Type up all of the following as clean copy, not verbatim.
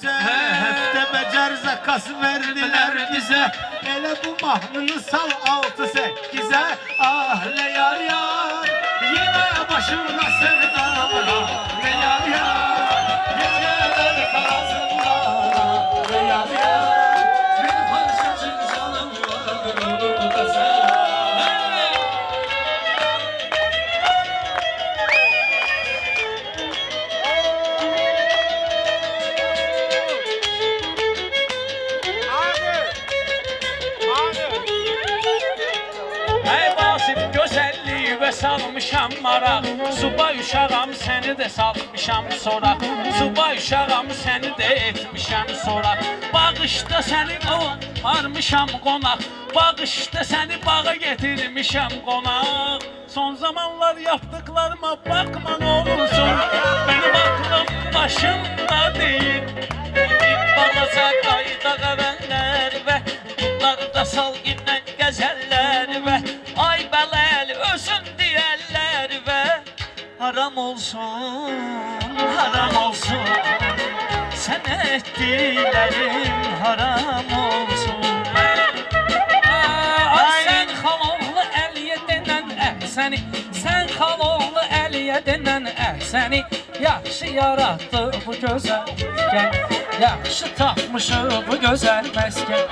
bize. Hefte becer zakası verdiler bize. Hele bu mahnını sal 6-8'e. Ah le yar yar, yine başımda sevdalar. Le yar yar, geceler karasında. Le yar yar, bir parçacık canım var, onu da sen. Salmışam maraq, subay uşağam səni də salmışam soraq. Subay uşağam səni də etmişəm soraq. Bağışda səni varmışam qonaq. Bağışda səni bağa getirmişəm qonaq. Son zamanlar yaptıklarıma bakma ne olursun. Benim aklım başımda değil. Balaca qayda qəvənlər və bunlarda sal gündən gəzəllər və ay bələl özün deyərlər və haram olsun, haram olsun. Sənə etdiklərim haram olsun. Sən xaloğlu Əliyə denən əhsəni, sən xaloğlu Əliyə denən əhsəni yaxşı yaratdı bu gözəl məskən, yaxşı tapmışı bu gözəl məskən.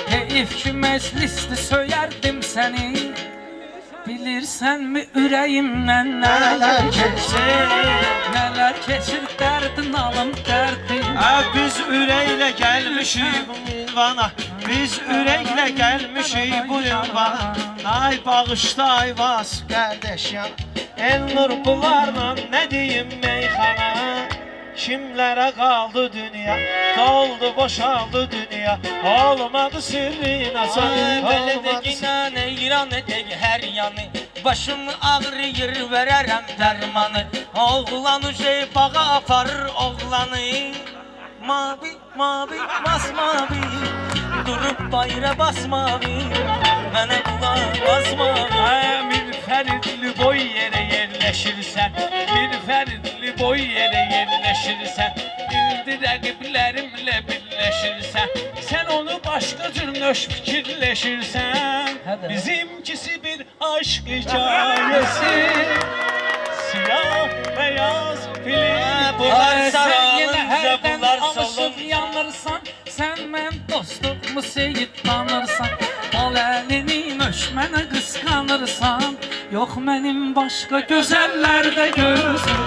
Heyif ki məclisdə söyərdim səni, bilirsənmi ürəyimdən nələr keçir, nələr keçir dərdin alım dərdin. Biz ürəklə gəlmişik bu ünvana, biz ürəklə gəlmişik bu ünvana. Ay bağışla Ayvaz qardeş yan, Elnur bunlarla nə deyim meyxana. Kimlərə qaldı dünya, doldu boşaldı dünya, olmadı sirrin asan. Belə də qinan eyran edək hər yanı, başım ağrıyır verərəm dərmanı. Oğlanı şey bağa aparır oğlanı, mavi mavi masmavi, durup bayra basmavi, mənə qulaq basmavi. Bir fəridli boy yerə yerləşirsən, bir fəridli boy yerə yerləşirsən, bildi rəqiblərimlə birləşirsən, sən onu başqa cür nöş fikirləşirsən. Bizimkisi bir aşk hikayesi, siyah beyaz film. Bunlar saralınca bunlar solun. Yanırsan, sen mən dostluqmu seyid tanırsan, al əlini möş mənə qısqanırsan. Yox mənim başqa gözəllərdə gözüm,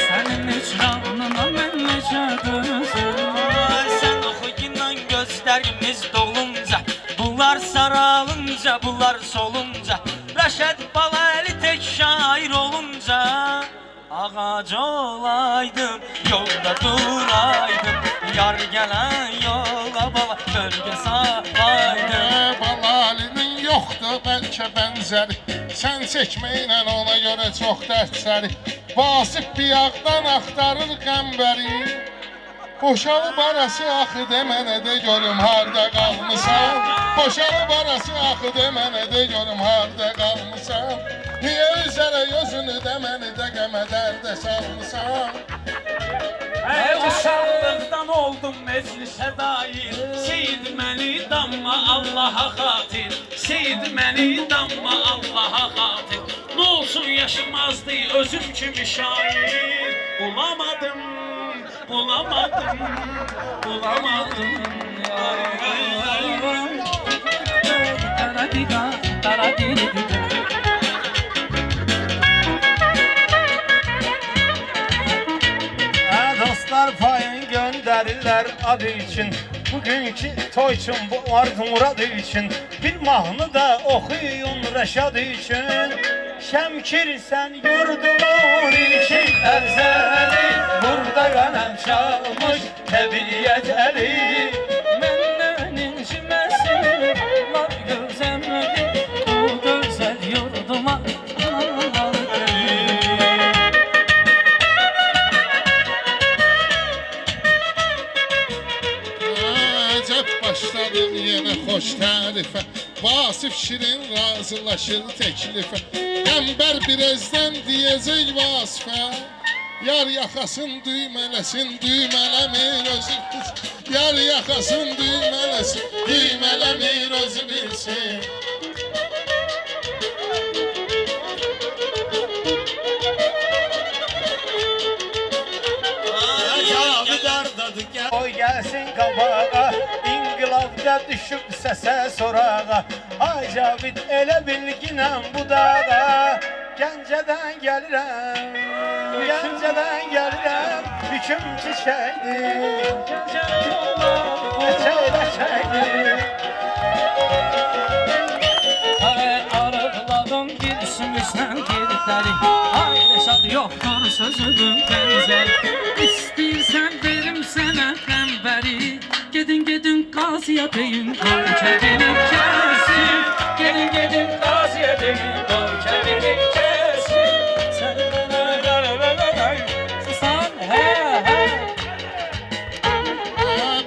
sənin icranına mən necə dözüm. Sən oxu inan gözlərimiz dolunca, bunlar saralınca, bunlar solunca, Rəşəd Balaəli tək şair olunca, ağac olaydım, yolda duraydım, yar gələn yola bala bölgə salaydım. Balalinin yoxdur bəlkə bənzəri, sən çəkməklə ona görə çox dərdsəri. Vasif biyaqdan axtarır qəmbəri, boşalıb arası axı demənə də görüm harda qalmısan. Boşalıb arası axı demənə də görüm harda qalmısan. Niyə üzərə gözünü deməni də qəmə dərdə salmısan. Uşaqlıqdan oldum meclisə dair, seyid məni damma Allaha xatir, seyid məni damma Allaha xatir. Nə olsun yaşamazdı özüm kimi şair, bulamadım, bulamadım, bulamadım. Daradida, daradida. Dostlar payın gönderirler adı için, bugünkü toy için, bu arzu muradı için. Bir mahnı da okuyun Reşad için. Şemkir sen yurdumun ilki ərzəli, burada qənəm çalmış təbiyyət əli. Məndən inciməsin, var gözəmli, bu gözəl yurduma Başladım yenə xoş tərifə, Vasif Şirin razılaşır təklifə. Qəmbər birazdan deyəcək Vasifə, Yar yaxasın düymələsin, düymələmir özü bilsin. Yar yaxasın düymələsin, düymələmir özü bilsin. Oy gelsin qabağa, İnqilabda düşüb səsə sorağa. Ay Cavid elə bilginəm bu dağa. Gəncədən gəlirəm, Gəncədən gəlirəm. Hüküm çiçəkdir, çiçək-çiçəkdir. Arıqladım gülsümüzdən girdəri. Ay Rəşad yoxdur sözünün bənzəri. İstəyirsən verim sənə qəmbəri. Gedin qaziyə deyin, qoy kəbini kəsin. Gedin qaziyə deyin, qoy kəbini kəsin. Sən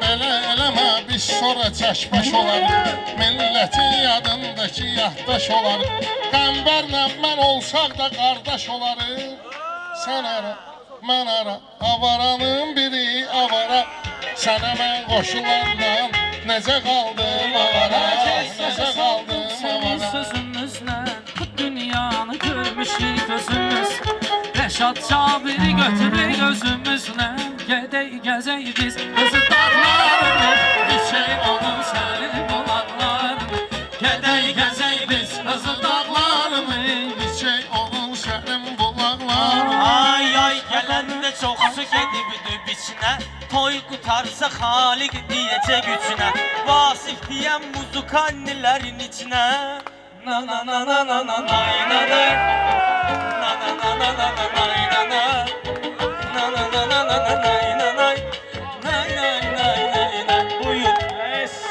Belə eləmə, biz sonra çəşbaş olarıq. Millətin yadındakı yaddaş olarıq. Qəmbərlə mən olsaq da qardaş olarıq. Sən ara, mən ara, avaranın biri avara. Sənə mən qoşulandan necə qaldım avara, necə qaldım Sənin avara. sözümüzlə bu dünyanı görmüşük gözümüz. Rəşad Cabiri götürək özümüzlə. Gedək gəzək biz qızı dağlarını. Düşək onun sərin bulaqlarını. Gedək gəzək biz qızı dağlarını. Düşək onun sərin bulaqlarını. Ay ay gələndə çoxsu gedibdi biçinə. Toy qutarsa Xaliq deyəcək üçünə. Vasif deyən muzukannilərin içinə. Na na na na na na nay na nay. Na na na na na na nay na nay. Na na na na na na nay na nay. Nay nay nay nay nay. Buyur.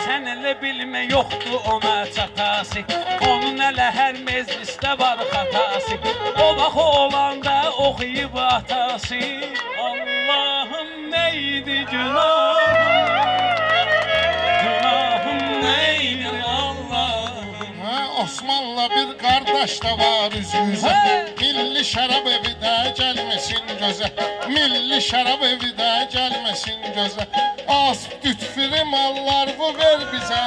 Sən elə bilmə yoxdur ona çatası. Onun elə hər meclisdə var xatası. O vaxt olanda oxuyub atası. Allahım neydi günahım? Günahım neydi Allahım? Osmanlı bir qardaş da var üzümüzə. Milli şərab evi də gəlməsin gözə. Milli şərab evi də gəlməsin gözə. Az dütfiri mallar bu ver bizə.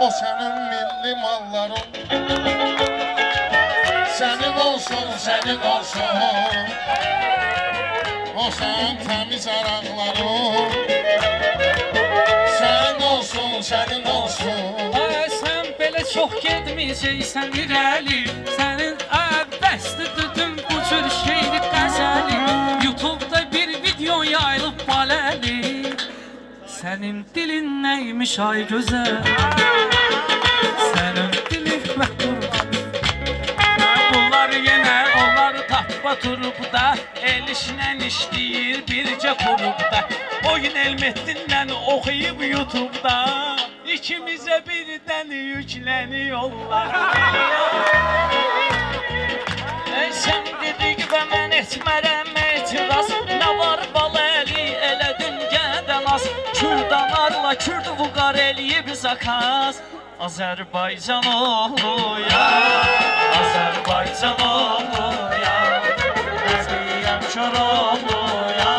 O sənin milli malların. Sənin olsun, sənin olsun. O sənin təmiz araqların. Sənin olsun, sənin olsun. Ay sən belə çox getməyəcəksən irəli. Sənin əbəsdir düdüm bu cür şeyli qəzəli. YouTube'da bir video yayılıb baləli. Sənin dilin neymiş ay gözəl. Sənin dilin məhdur. Bunlar yenə onlar tapma turubda. El işlə işləyir bircə qurubda. O gün Elmettinlə oxuyub YouTube'da. İkimizə birdən yükleniyorlar. Sən dedik və mən etmərəm etiraz. Nə var baləli elədin gədən az. Kürdanlarla Kürt vüqar eləyib zakaz. Azərbaycan oğlu ya, Azərbaycan oğlu ya, Əziyəm Koroğlu ya,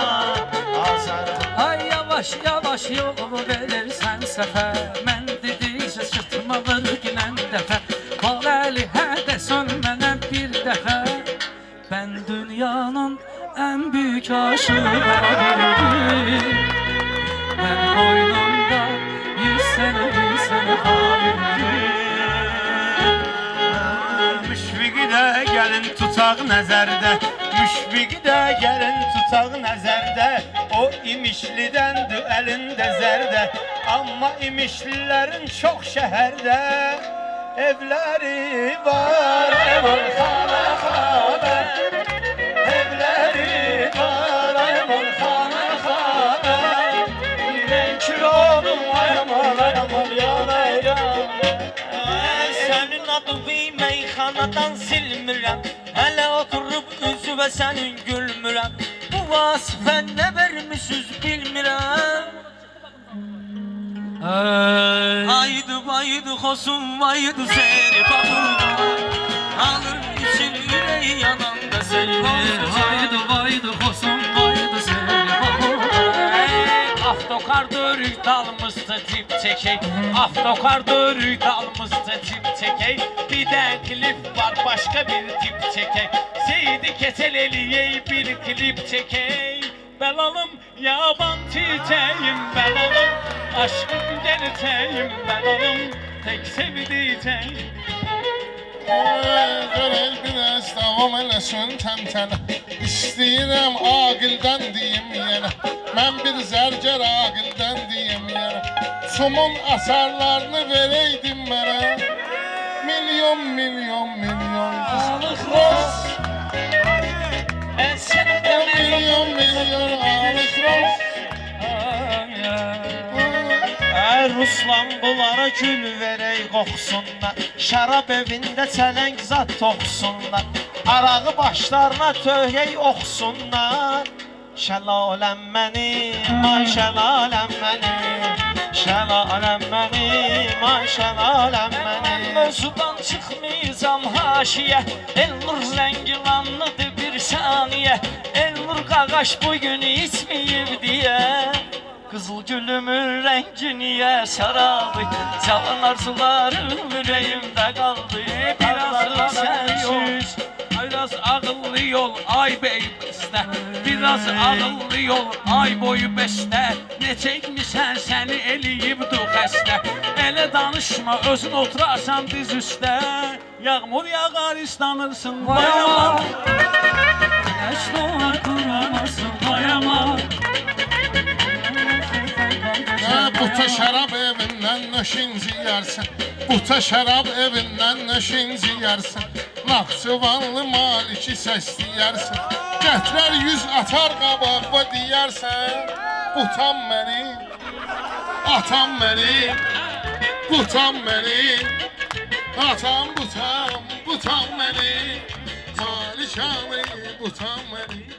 Azərbaycan. Ay yavaş yavaş yolu verirsən səfər. Mən dedikcə sırtıma vır ginən dəfə. Baləli hədə sönmənə bir dəfə. Ben dünyanın en büyük aşığıyım. Ben boynumda 100 sene halim. Müşfiqi də gəlin tutaq nəzərdə. Müşfiqi də gəlin tutaq nəzərdə. O imişlidəndir əlində zərdə. Amma imişlilərin çox şəhərdə evləri var, evan xana xana. Evləri var, evan xana xana. Mən kilodum, ayamal, ayamal, yana, yana. Sənin adını meyxanadan silmirəm. Hələ oturub üzüvə sənin gülmürəm. Bu vasifə nə vermişsiniz bilmirəm. Aydı baydı xosum vaydı seri baxırdım. Alır içir ürəyi yananda seyir. Haydi haydi hosun Avtokar dörük dalımızda tip çekey. Avtokar dörük dalımızda tip çekey. Bir de klip var başka bir tip çekey. Seydi Keçeleli'ye bir klip çekey. Belalım yaban çiçeğim belalım. Aşkım gerçeğim belalım. Tek sevdiceğim. Görək biraz davam eləsin təntənə. İstəyirəm aqildən deyim yenə. Mən bir zərgər aqildən deyim yenə. Sumun əsərlərini verəydim mənə. Milyon, milyon, milyon Alıq roz. Sen de milyon, milyon alıq roz. Ruslan bunlara gül verək qoxsunlar. Şərab evində çələng zat toxsunlar. Arağı başlarına töyək oxsunlar. Şəlaləm mənim, ay şəlaləm mənim. Şəlaləm mənim, ay şəlaləm mənim. Mövzudan çıxmayacam haşiyə. Elnur Zəngilanlıdır bir saniyə. Elnur qaqaş bugün içməyib deyə. Qızıl gülümün rəngi niyə saraldı? Cavan arzularım ürəyimdə qaldı. Biraz sənsiz, biraz ağıllı yol ay bey bəstə. Biraz ağıllı yol ay boyu bəstə. Ne çəkmisən səni eləyibdu xəstə. Elə danışma özün oturarsan diz üstə. Yağmur yağar islanırsın vay aman. Güneş doğar kurumasın vay aman. Buta şərab evindən nöşinci yersən. Buta şərab evindən nöşinci yersən. Naxçıvanlı maliki səsləyərsən. Gətirər yüz atar qabağıma deyərsən. Butam mənim, atam mənim. Butam mənim, atam butam, butam mənim. Malikanı butam mənim.